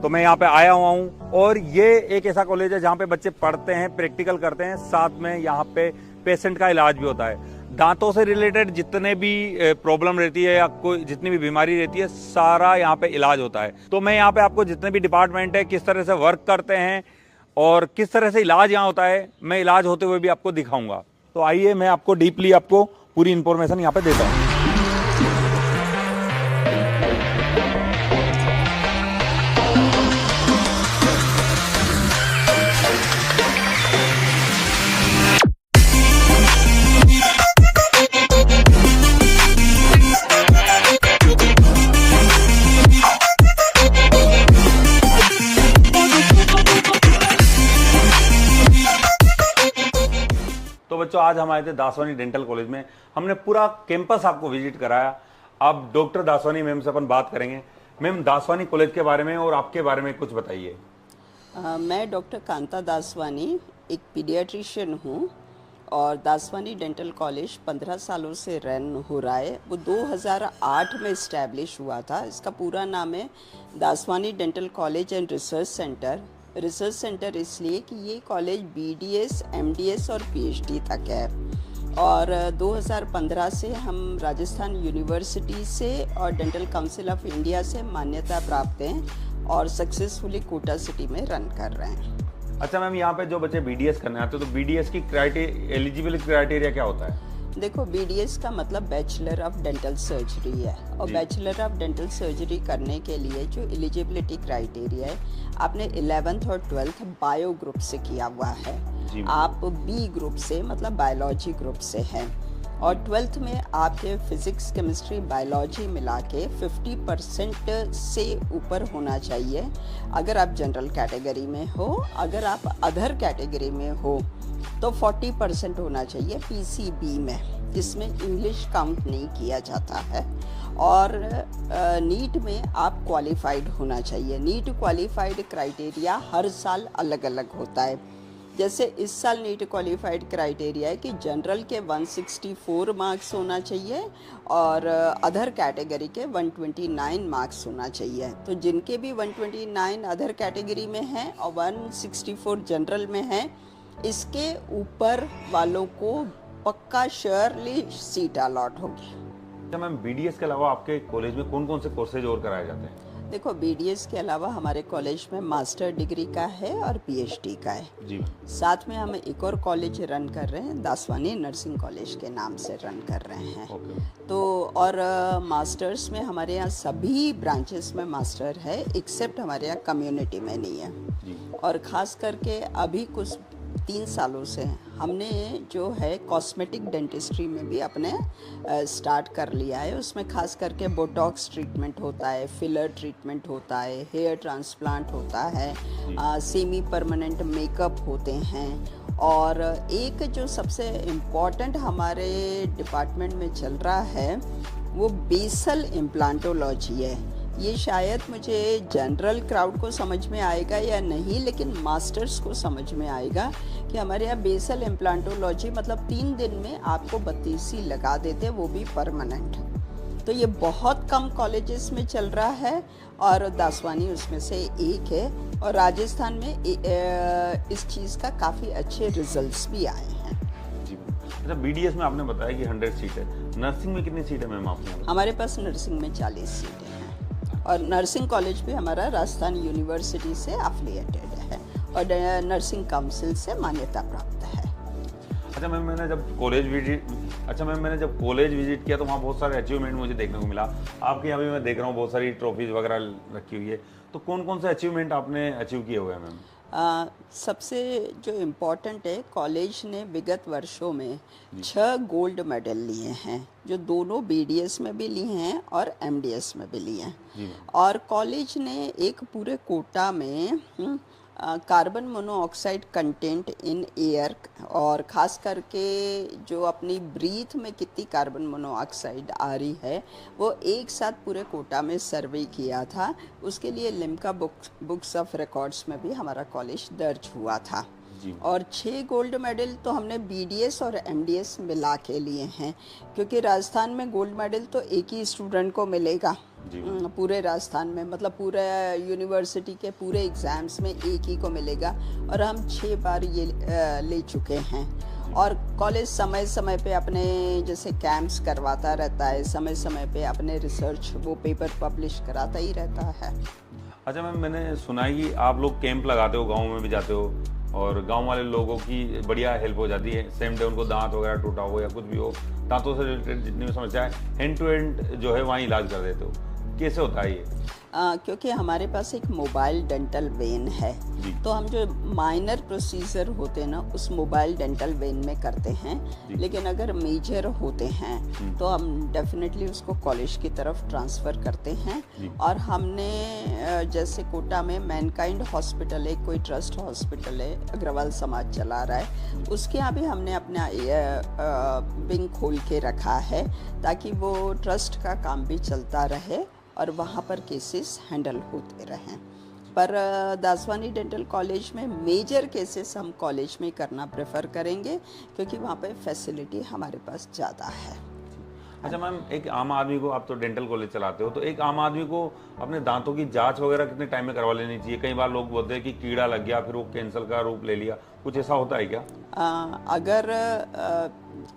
तो मैं यहाँ पे आया हुआ हूँ और ये एक ऐसा कॉलेज है जहाँ पे बच्चे पढ़ते हैं, प्रैक्टिकल करते हैं, साथ में यहाँ पे पेशेंट का इलाज भी होता है। दांतों से रिलेटेड जितने भी प्रॉब्लम रहती है या कोई जितनी भी बीमारी रहती है, सारा यहाँ पे इलाज होता है। तो मैं यहाँ पे आपको जितने भी डिपार्टमेंट है, किस तरह से वर्क करते हैं और किस तरह से इलाज यहाँ होता है, मैं इलाज होते हुए भी आपको दिखाऊंगा। तो आइए मैं आपको डीपली आपको पूरी इंफॉर्मेशन यहाँ पे देता हूँ। तो बच्चों, आज हम आए थे दासवानी डेंटल कॉलेज में। हमने पूरा कैंपस आपको विजिट कराया। अब डॉक्टर दासवानी मैम से अपन बात करेंगे। मैम, दासवानी कॉलेज के बारे में और आपके बारे में कुछ बताइए। मैं डॉक्टर कांता दासवानी एक पीडियाट्रिशियन हूँ और दासवानी डेंटल कॉलेज 15 सालों से रन हो रहा है। वो 2008 में इस्टेब्लिश हुआ था। इसका पूरा नाम है Daswani dental college and research centre. Research centre इसलिए कि ये कॉलेज BDS, MDS और PhD तक है और 2015 से हम राजस्थान यूनिवर्सिटी से और डेंटल काउंसिल ऑफ इंडिया से मान्यता प्राप्त हैं और सक्सेसफुली कोटा सिटी में रन कर रहे हैं। अच्छा मैम, यहाँ पे जो बच्चे BDS करने आते हैं तो BDS की एलिजिबिलिटी क्राइटेरिया क्या होता है? देखो, BDS का मतलब बैचलर ऑफ डेंटल सर्जरी है और बैचलर ऑफ डेंटल सर्जरी करने के लिए जो एलिजिबिलिटी क्राइटेरिया है, आपने 11th और 12th बायो ग्रुप से किया हुआ है, आप B ग्रुप से मतलब बायोलॉजी ग्रुप से हैं और 12th में आपके फिजिक्स, केमिस्ट्री, बायोलॉजी मिला के 50% से ऊपर होना चाहिए। अगर आप जनरल कैटेगरी में हो, अगर आप अदर कैटेगरी में हो तो 40% होना चाहिए PCB में, जिसमें इंग्लिश काउंट नहीं किया जाता है। और नीट में आप क्वालिफाइड होना चाहिए। नीट क्वालिफाइड क्राइटेरिया हर साल अलग अलग होता है। जैसे इस साल नीट क्वालिफाइड क्राइटेरिया है कि जनरल के 164 मार्क्स होना चाहिए और अदर कैटेगरी के 129 मार्क्स होना चाहिए। तो जिनके भी 129 अदर कैटेगरी में हैं और 164 जनरल में हैं, इसके ऊपर वालों को पक्का श्योरली सीट अलॉट होगी। अच्छा मैम, BDS के अलावा आपके कॉलेज में कौन कौन से कोर्सेज और कराए जाते हैं? देखो, BDS के अलावा हमारे कॉलेज में मास्टर डिग्री का है और PhD का है जी। साथ में हम एक और कॉलेज रन कर रहे हैं, दासवानी नर्सिंग कॉलेज के नाम से रन कर रहे हैं। तो और मास्टर्स में हमारे यहाँ सभी ब्रांचेस में मास्टर है, एक्सेप्ट हमारे यहाँ कम्युनिटी में नहीं है जी। और ख़ास करके अभी कुछ 3 सालों से हमने जो है कॉस्मेटिक डेंटिस्ट्री में भी अपने स्टार्ट कर लिया है। उसमें खास करके बोटॉक्स ट्रीटमेंट होता है, फिलर ट्रीटमेंट होता है, हेयर ट्रांसप्लांट होता है, सेमी परमानेंट मेकअप होते हैं और एक जो सबसे इम्पॉर्टेंट हमारे डिपार्टमेंट में चल रहा है वो बेसल इम्प्लांटोलॉजी है। ये शायद मुझे जनरल क्राउड को समझ में आएगा या नहीं, लेकिन मास्टर्स को समझ में आएगा कि हमारे यहाँ बेसल इम्प्लांटोलॉजी मतलब 3 दिन में आपको बत्तीसी लगा देते, वो भी परमानेंट। तो ये बहुत कम कॉलेजेस में चल रहा है और दासवानी उसमें से एक है और राजस्थान में इस चीज़ का काफ़ी अच्छे रिजल्ट्स भी आए हैं। अच्छा, BDS में आपने बताया कि 100 सीट है, नर्सिंग में कितनी सीट है मैम आपके यहाँ? हमारे पास नर्सिंग में 40 सीटें हैं और नर्सिंग कॉलेज भी हमारा राजस्थान यूनिवर्सिटी से एफिलिएटेड है और नर्सिंग काउंसिल से मान्यता प्राप्त है। अच्छा मैम, मैंने जब कॉलेज विजिट किया तो वहाँ बहुत सारे अचीवमेंट मुझे देखने को मिला। आपके यहाँ भी मैं देख रहा हूँ बहुत सारी ट्रॉफीज वगैरह रखी हुई है, तो कौन कौन से अचीवमेंट आपने अचीव किए हुए हैं मैम? सबसे जो इम्पोर्टेंट है, कॉलेज ने विगत वर्षों में 6 गोल्ड मेडल लिए हैं, जो दोनों BDS में भी लिए हैं और MDS में भी लिए हैं। और कॉलेज ने एक पूरे कोटा में carbon monoxide content in air और ख़ास करके जो अपनी ब्रीथ में कितनी कार्बन मोनोऑक्साइड आ रही है वो एक साथ पूरे कोटा में सर्वे किया था। उसके लिए लिम्का बुक्स ऑफ रिकॉर्ड्स में भी हमारा कॉलेज दर्ज हुआ था। और 6 गोल्ड मेडल तो हमने BDS और MDS मिला के लिए हैं, क्योंकि राजस्थान में गोल्ड मेडल तो एक ही स्टूडेंट को मिलेगा, जी। पूरे राजस्थान में, मतलब पूरे यूनिवर्सिटी के पूरे एग्ज़ाम्स में एक ही को मिलेगा, और हम 6 बार ये ले चुके हैं। और कॉलेज समय समय पे अपने जैसे कैंप्स करवाता रहता है, समय समय पे अपने रिसर्च वो पेपर पब्लिश कराता ही रहता है। अच्छा मैम, मैंने सुना है कि आप लोग कैंप लगाते हो, गाँव में भी जाते हो और गांव वाले लोगों की बढ़िया हेल्प हो जाती है। सेम डे उनको दांत वगैरह टूटा हो या कुछ भी हो, दांतों से रिलेटेड जितनी भी समस्या है, हैंड टू हैंड जो है वहाँ इलाज कर देते हो। कैसे होता है ये? क्योंकि हमारे पास एक मोबाइल डेंटल वेन है, जी। तो हम जो माइनर प्रोसीजर होते हैं ना उस मोबाइल डेंटल वेन में करते हैं, लेकिन अगर मेजर होते हैं तो हम डेफिनेटली उसको कॉलेज की तरफ ट्रांसफ़र करते हैं। और हमने जैसे कोटा में मैनकाइंड हॉस्पिटल है, कोई ट्रस्ट हॉस्पिटल है, अग्रवाल समाज चला रहा है, उसके यहाँ भी हमने अपना विंग खोल के रखा है ताकि वो ट्रस्ट का काम भी चलता रहे और वहाँ पर केसेस हैंडल होते रहें। पर दासवानी डेंटल कॉलेज में मेजर केसेस हम कॉलेज में करना प्रेफर करेंगे क्योंकि वहाँ पे फैसिलिटी हमारे पास ज़्यादा है। अच्छा मैम, एक आम आदमी को, आप तो डेंटल कॉलेज चलाते हो, तो एक आम आदमी को अपने दांतों की जांच वगैरह कितने टाइम में करवा लेनी चाहिए? कई बार लोग बोलते हैं कि कीड़ा लग गया फिर वो कैंसर का रूप ले लिया, कुछ ऐसा होता है क्या? अगर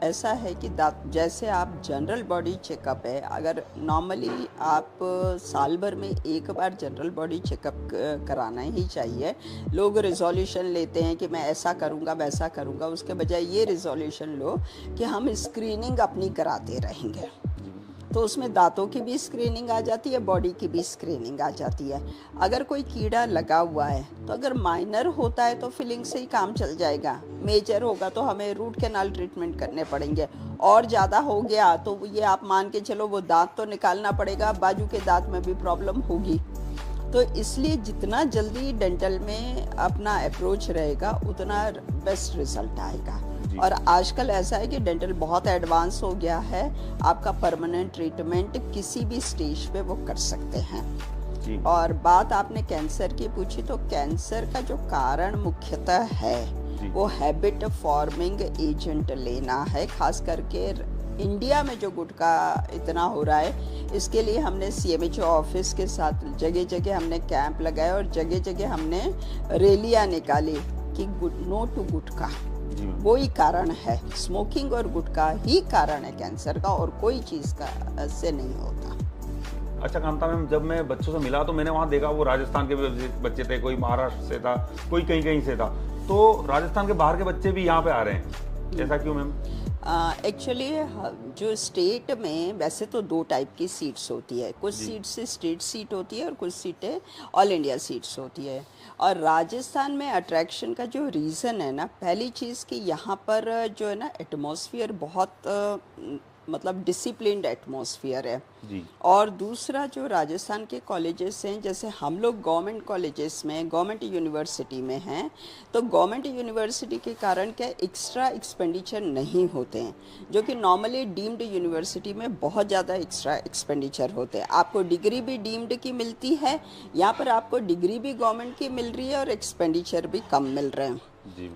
ऐसा है कि दांत, जैसे आप जनरल बॉडी चेकअप है, अगर नॉर्मली आप साल भर में एक बार जनरल बॉडी चेकअप कराना ही चाहिए। लोग रिजोल्यूशन लेते हैं कि मैं ऐसा करूँगा वैसा करूँगा, उसके बजाय ये रिजोल्यूशन लो कि हम स्क्रीनिंग अपनी कराते रहेंगे, तो उसमें दांतों की भी स्क्रीनिंग आ जाती है, बॉडी की भी स्क्रीनिंग आ जाती है। अगर कोई कीड़ा लगा हुआ है तो अगर माइनर होता है तो फिलिंग से ही काम चल जाएगा, मेजर होगा तो हमें रूट कैनाल ट्रीटमेंट करने पड़ेंगे, और ज़्यादा हो गया तो ये आप मान के चलो वो दांत तो निकालना पड़ेगा, बाजू के दांत में भी प्रॉब्लम होगी। तो इसलिए जितना जल्दी डेंटल में अपना अप्रोच रहेगा उतना बेस्ट रिजल्ट आएगा। और आजकल ऐसा है कि डेंटल बहुत एडवांस हो गया है, आपका परमानेंट ट्रीटमेंट किसी भी स्टेज पे वो कर सकते हैं। और बात आपने कैंसर की पूछी, तो कैंसर का जो कारण मुख्यतः है वो हैबिट फॉर्मिंग एजेंट लेना है। खास करके इंडिया में जो गुटखा इतना हो रहा है, इसके लिए हमने CMHO ऑफिस के साथ जगह जगह हमने कैंप लगाए और जगह जगह हमने रैलियां निकाली कि नो टू गुटखा। वो ही कारण है, स्मोकिंग और गुटखा ही कारण है कैंसर का, और कोई चीज़ का से नहीं होता। अच्छा कांता मैम, जब मैं बच्चों से मिला तो मैंने वहाँ देखा वो राजस्थान के बच्चे थे, कोई महाराष्ट्र से था, कोई कहीं कहीं से था, तो राजस्थान के बाहर के बच्चे भी यहाँ पे आ रहे हैं, ऐसा क्यों मैम? एक्चुअली जो स्टेट में वैसे तो 2 टाइप की सीट्स होती है, कुछ सीट्स स्टेट सीट होती है और कुछ सीटें ऑल इंडिया सीट्स होती है। और राजस्थान में अट्रैक्शन का जो रीज़न है ना, पहली चीज़ कि यहाँ पर जो है ना एटमॉस्फेयर बहुत मतलब डिसिप्लिन्ड एटमॉस्फेयर है जी। और दूसरा जो राजस्थान के कॉलेजेस हैं, जैसे हम लोग गवर्नमेंट कॉलेजेस में, गवर्नमेंट यूनिवर्सिटी में हैं, तो गवर्नमेंट यूनिवर्सिटी के कारण क्या एक्स्ट्रा एक्सपेंडिचर नहीं होते हैं, जो कि नॉर्मली डीम्ड यूनिवर्सिटी में बहुत ज़्यादा एक्स्ट्रा एक्सपेंडिचर होते हैं। आपको डिग्री भी डीम्ड की मिलती है, यहाँ पर आपको डिग्री भी गवर्नमेंट की मिल रही है और एक्सपेंडिचर भी कम मिल रहे हैं।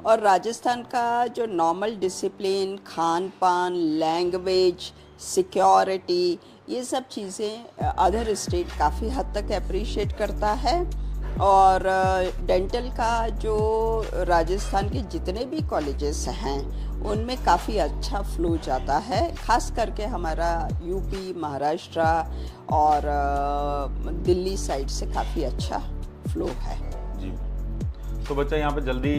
और राजस्थान का जो नॉर्मल डिसिप्लिन, खान पान, लैंग्वेज, सिक्योरिटी, ये सब चीज़ें अदर स्टेट काफ़ी हद तक अप्रिशिएट करता है। और डेंटल का जो राजस्थान के जितने भी कॉलेजेस हैं उनमें काफ़ी अच्छा फ्लो जाता है, खास करके हमारा यूपी, महाराष्ट्र और दिल्ली साइड से काफ़ी अच्छा फ्लो है। जी, तो बच्चा यहाँ पे जल्दी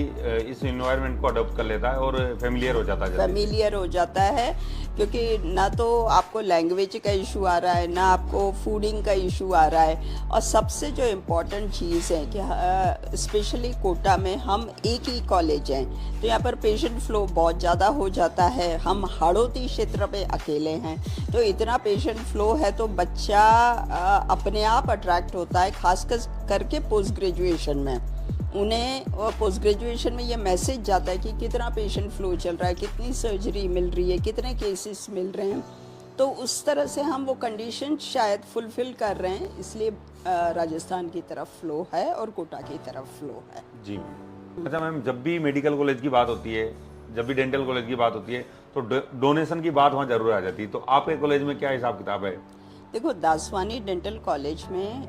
इस इन्वायरमेंट को अडॉप्ट कर लेता है और फेमिलियर हो जाता है। फेमिलियर हो जाता है, क्योंकि ना तो आपको लैंग्वेज का इशू आ रहा है, ना आपको फूडिंग का इशू आ रहा है। और सबसे जो इम्पोर्टेंट चीज़ है कि स्पेशली कोटा में हम एक ही कॉलेज हैं, तो यहाँ पर पेशेंट फ्लो बहुत ज़्यादा हो जाता है। हम हाड़ौती क्षेत्र पे अकेले हैं, तो इतना पेशेंट फ्लो है तो बच्चा अपने आप अट्रैक्ट होता है, खास करके पोस्ट ग्रेजुएशन में। उन्हें पोस्ट ग्रेजुएशन में ये मैसेज जाता है कि कितना पेशेंट फ्लो चल रहा है, कितनी सर्जरी मिल रही है, कितने केसेस मिल रहे हैं। तो उस तरह से हम वो कंडीशन शायद फुलफिल कर रहे हैं, इसलिए राजस्थान की तरफ फ्लो है और कोटा की तरफ फ्लो है। जी। अच्छा मैम, जब भी मेडिकल कॉलेज की बात होती है, जब भी डेंटल कॉलेज की बात होती है, तो डोनेशन की बात वहाँ जरूर आ जाती है, तो आपके कॉलेज में क्या हिसाब किताब है? देखो, दासवानी डेंटल कॉलेज में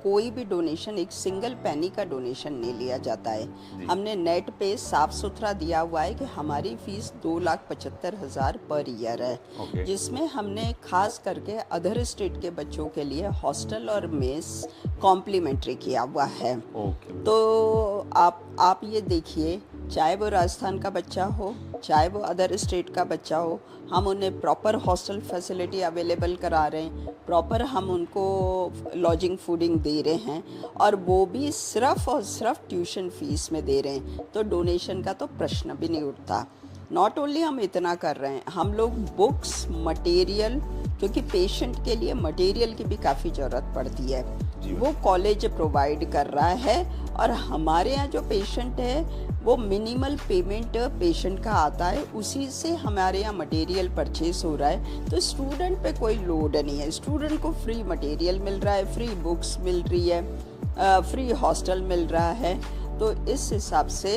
कोई भी डोनेशन, एक सिंगल पेनी का डोनेशन नहीं लिया जाता है। हमने नेट पे साफ सुथरा दिया हुआ है कि हमारी फीस 2,75,000 पर ईयर है, जिसमें हमने खास करके अदर स्टेट के बच्चों के लिए हॉस्टल और मेस कॉम्प्लीमेंट्री किया हुआ है। तो आप ये देखिए, चाहे वो राजस्थान का बच्चा हो, चाहे वो अदर स्टेट का बच्चा हो, हम उन्हें प्रॉपर हॉस्टल फैसिलिटी अवेलेबल करा रहे हैं, प्रॉपर हम उनको लॉजिंग फूडिंग दे रहे हैं, और वो भी सिर्फ और सिर्फ ट्यूशन फीस में दे रहे हैं। तो डोनेशन का तो प्रश्न भी नहीं उठता। नॉट ओनली हम इतना कर रहे हैं, हम लोग बुक्स, मटेरियल, क्योंकि पेशेंट के लिए मटेरियल की भी काफ़ी ज़रूरत पड़ती है, वो कॉलेज प्रोवाइड कर रहा है। और हमारे यहाँ जो पेशेंट है वो मिनिमल पेमेंट पेशेंट का आता है, उसी से हमारे यहाँ मटेरियल परचेस हो रहा है। तो स्टूडेंट पे कोई लोड नहीं है, स्टूडेंट को फ्री मटेरियल मिल रहा है, फ्री बुक्स मिल रही है, फ्री हॉस्टल मिल रहा है। तो इस हिसाब से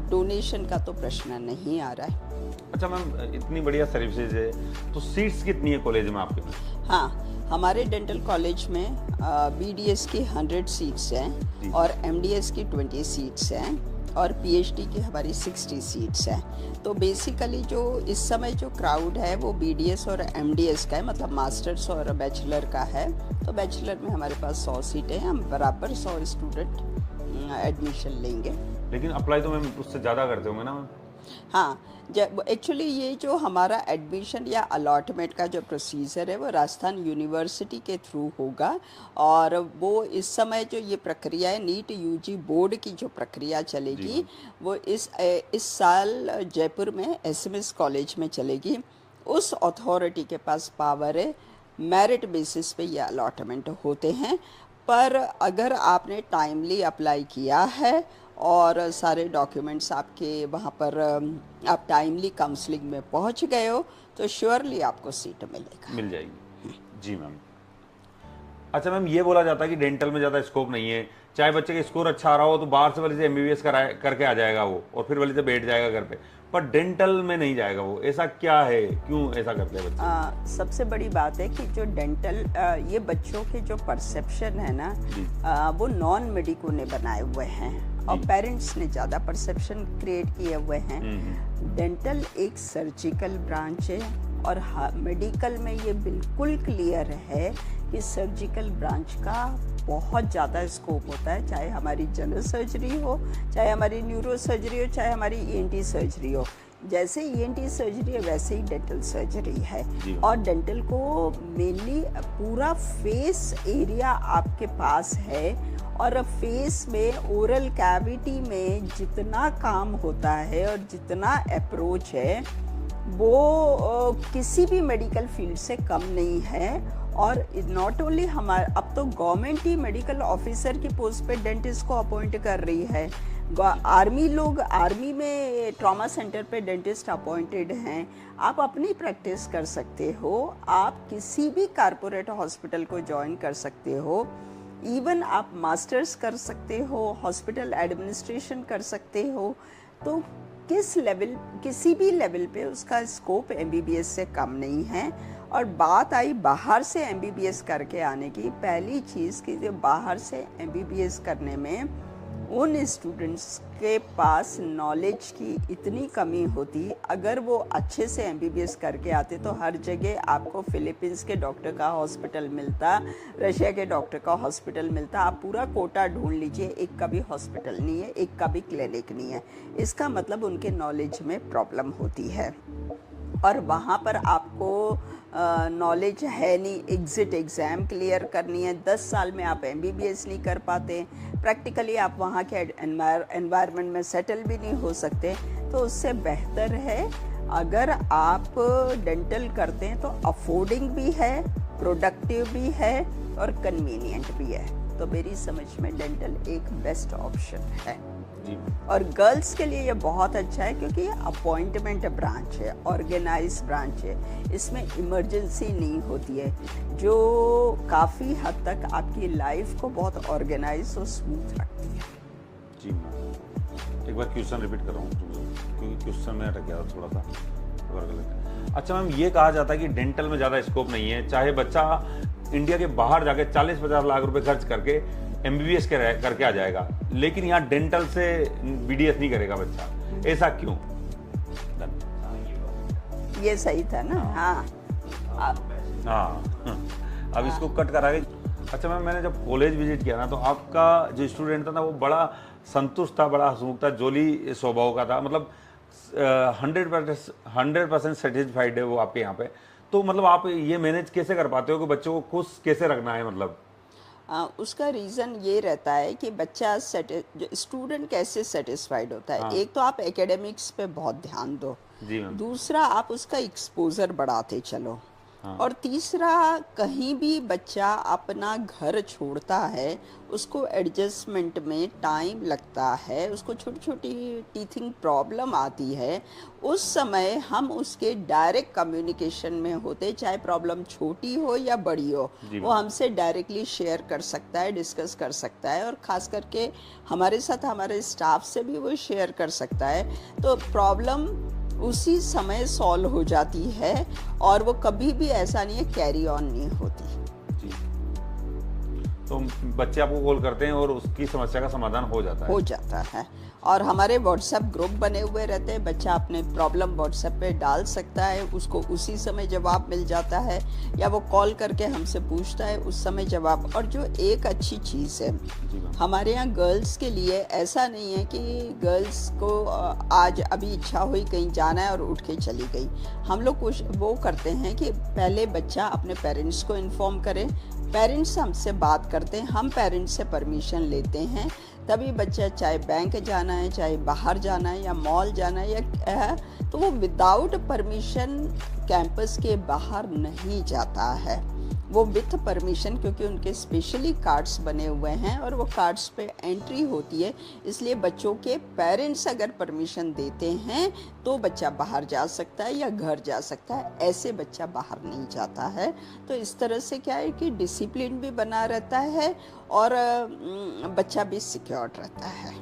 डोनेशन का तो प्रश्न नहीं आ रहा है। अच्छा मैम, इतनी बढ़िया सर्विसेज है, तो सीट्स कितनी है कॉलेज में आपके पास? हाँ, हमारे डेंटल कॉलेज में BDS की 100 सीट्स हैं और MDS की 20 सीट्स हैं और PhD की हमारी 60 सीट्स हैं। तो बेसिकली जो इस समय जो क्राउड है वो BDS और MDS का है, मतलब मास्टर्स और बैचलर का है। तो बैचलर में हमारे पास 100 सीटें हैं, हम बराबर 100 स्टूडेंट एडमिशन लेंगे। लेकिन अप्लाई तो मैम उससे ज़्यादा करते होंगे ना मैम? हाँ, जब एक्चुअली ये जो हमारा एडमिशन या अलॉटमेंट का जो प्रोसीजर है वो राजस्थान यूनिवर्सिटी के थ्रू होगा, और वो इस समय जो ये प्रक्रिया है, नीट UG बोर्ड की जो प्रक्रिया चलेगी वो इस साल जयपुर में SMS कॉलेज में चलेगी। उस अथॉरिटी के पास पावर है, मेरिट बेसिस पे ये अलॉटमेंट होते हैं। पर अगर आपने टाइमली अप्लाई किया है और सारे डॉक्यूमेंट्स आपके वहाँ पर आप टाइमली काउंसलिंग में पहुँच गए हो तो श्योरली आपको सीट मिल जाएगी। जी मैम। अच्छा मैम, ये बोला जाता है कि डेंटल में ज़्यादा स्कोप नहीं है, चाहे बच्चे का स्कोर अच्छा आ रहा हो तो बाहर से वाले से MBBS करके आ जाएगा वो, और फिर वाले से बैठ जाएगा घर पे, पर डेंटल में नहीं जाएगा वो। ऐसा क्या है, क्यों ऐसा करते हैं बच्चे? सबसे बड़ी बात है कि जो डेंटल ये बच्चों के जो परसेप्शन है ना, वो नॉन मेडिको ने बनाए हुए हैं और पेरेंट्स ने ज़्यादा परसेप्शन क्रिएट किए हुए हैं। डेंटल एक सर्जिकल ब्रांच है और मेडिकल में ये बिल्कुल क्लियर है कि सर्जिकल ब्रांच का बहुत ज़्यादा स्कोप होता है, चाहे हमारी जनरल सर्जरी हो, चाहे हमारी न्यूरो सर्जरी हो, चाहे हमारी ENT सर्जरी हो। जैसे ENT सर्जरी है वैसे ही डेंटल सर्जरी है। और डेंटल को मेनली पूरा फेस एरिया आपके पास है, और फेस में ओरल कैविटी में जितना काम होता है और जितना अप्रोच है वो किसी भी मेडिकल फील्ड से कम नहीं है। और नॉट ओनली हमारे, अब तो गवर्नमेंट ही मेडिकल ऑफिसर की पोस्ट पे डेंटिस्ट को अपॉइंट कर रही है। आर्मी में ट्रॉमा सेंटर पे डेंटिस्ट अपॉइंटेड हैं। आप अपनी प्रैक्टिस कर सकते हो, आप किसी भी कारपोरेट हॉस्पिटल को ज्वाइन कर सकते हो, इवन आप मास्टर्स कर सकते हो, हॉस्पिटल एडमिनिस्ट्रेशन कर सकते हो। तो किसी भी लेवल पे उसका स्कोप MBBS से कम नहीं है। और बात आई बाहर से MBBS करके आने की, पहली चीज़ कि जो बाहर से MBBS करने में उन स्टूडेंट्स के पास नॉलेज की इतनी कमी होती। अगर वो अच्छे से MBBS करके आते तो हर जगह आपको फिलीपींस के डॉक्टर का हॉस्पिटल मिलता, रशिया के डॉक्टर का हॉस्पिटल मिलता। आप पूरा कोटा ढूंढ लीजिए, एक का भी हॉस्पिटल नहीं है, एक का भी क्लिनिक नहीं है। इसका मतलब उनके नॉलेज में प्रॉब्लम होती है। और वहाँ पर आपको नॉलेज है नहीं, एग्ज़िट एग्ज़ाम क्लियर करनी है, 10 साल में आप MBBS नहीं कर पाते, प्रैक्टिकली आप वहाँ के एनवायरनमेंट में सेटल भी नहीं हो सकते। तो उससे बेहतर है अगर आप डेंटल करते हैं तो अफोर्डिंग भी है, प्रोडक्टिव भी है और कन्वीनियंट भी है। तो मेरी समझ में डेंटल एक बेस्ट ऑप्शन है। और गर्ल्स के लिए ये बहुत अच्छा है क्योंकि ये अपॉइंटमेंट ब्रांच है, ऑर्गेनाइज ब्रांच है, इसमें इमरजेंसी नहीं होती है, जो काफ़ी हद तक आपकी लाइफ को बहुत ऑर्गेनाइज और स्मूथ रखती है। जी मैम, एक बार क्वेश्चन रिपीट कर रहा हूँ क्योंकि क्वेश्चन में अटक गया था थोड़ा सा। वर्क लेते हैं। अच्छा मैम, ये कहा जाता है कि डेंटल में ज़्यादा स्कोप नहीं है, चाहे बच्चा इंडिया के बाहर जाके 40-50 लाख रुपए खर्च करके MBBS करके आ जाएगा, लेकिन यहाँ डेंटल से BDS नहीं करेगा बच्चा, ऐसा क्यों? ये सही था ना। हाँ हाँ, अब इसको कट करा के। अच्छा मैम, मैंने जब कॉलेज विजिट किया ना, तो आपका जो स्टूडेंट था ना, वो बड़ा संतुष्ट था, बड़ा हंसमुख था, जोली स्वभाव का था, मतलब 100% सेटिस्फाइड है वो आपके यहाँ पे। तो मतलब आप ये मैनेज कैसे कर पाते हो कि बच्चों को खुश कैसे रखना है? मतलब उसका रीज़न ये रहता है कि बच्चा स्टूडेंट कैसे सेटिस्फाइड होता है। एक तो आप एकेडमिक्स पे बहुत ध्यान दो, जी मैम। दूसरा आप उसका एक्सपोजर बढ़ाते चलो, और तीसरा कहीं भी बच्चा अपना घर छोड़ता है, उसको एडजस्टमेंट में टाइम लगता है, उसको छोटी छोटी टीथिंग प्रॉब्लम आती है, उस समय हम उसके डायरेक्ट कम्युनिकेशन में होते, चाहे प्रॉब्लम छोटी हो या बड़ी हो, वो हमसे डायरेक्टली शेयर कर सकता है, डिस्कस कर सकता है, और ख़ास करके हमारे साथ हमारे स्टाफ से भी वो शेयर कर सकता है। तो प्रॉब्लम उसी समय सॉल्व हो जाती है, और वो कभी भी ऐसा नहीं है कैरी ऑन नहीं होती। तो बच्चे आपको कॉल करते हैं और उसकी समस्या का समाधान हो जाता है। और हमारे व्हाट्सएप ग्रुप बने हुए रहते हैं, बच्चा अपने प्रॉब्लम व्हाट्सएप पे डाल सकता है, उसको उसी समय जवाब मिल जाता है, या वो कॉल करके हमसे पूछता है, उस समय जवाब। और जो एक अच्छी चीज़ है हमारे यहाँ गर्ल्स के लिए, ऐसा नहीं है कि गर्ल्स को आज अभी इच्छा हुई कहीं जाना है और उठ के चली गई। हम लोग कुछ वो करते हैं कि पहले बच्चा अपने पेरेंट्स को इन्फॉर्म करे, पेरेंट्स हमसे बात करते हैं, हम पेरेंट्स से परमिशन लेते हैं, तभी बच्चा चाहे बैंक जाना है, चाहे बाहर जाना है, या मॉल जाना है, या तो वो विदाउट परमिशन कैंपस के बाहर नहीं जाता है, वो विथ परमिशन, क्योंकि उनके स्पेशली कार्ड्स बने हुए हैं और वो कार्ड्स पे एंट्री होती है। इसलिए बच्चों के पेरेंट्स अगर परमिशन देते हैं तो बच्चा बाहर जा सकता है या घर जा सकता है, ऐसे बच्चा बाहर नहीं जाता है। तो इस तरह से क्या है कि डिसिप्लिन भी बना रहता है और बच्चा भी सिक्योर रहता है।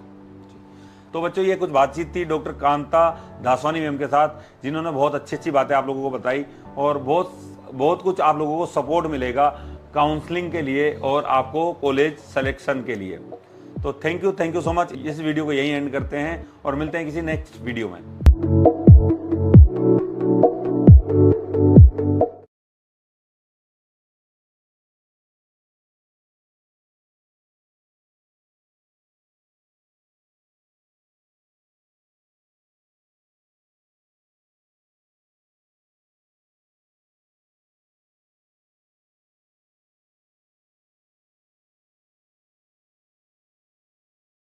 तो बच्चों, ये कुछ बातचीत थी डॉक्टर कांता दासवानी मैम के साथ, जिन्होंने बहुत अच्छी अच्छी बातें आप लोगों को बताई, और बहुत कुछ आप लोगों को सपोर्ट मिलेगा काउंसलिंग के लिए और आपको कॉलेज सिलेक्शन के लिए। तो थैंक यू सो मच। इस वीडियो को यहीं एंड करते हैं और मिलते हैं किसी नेक्स्ट वीडियो में।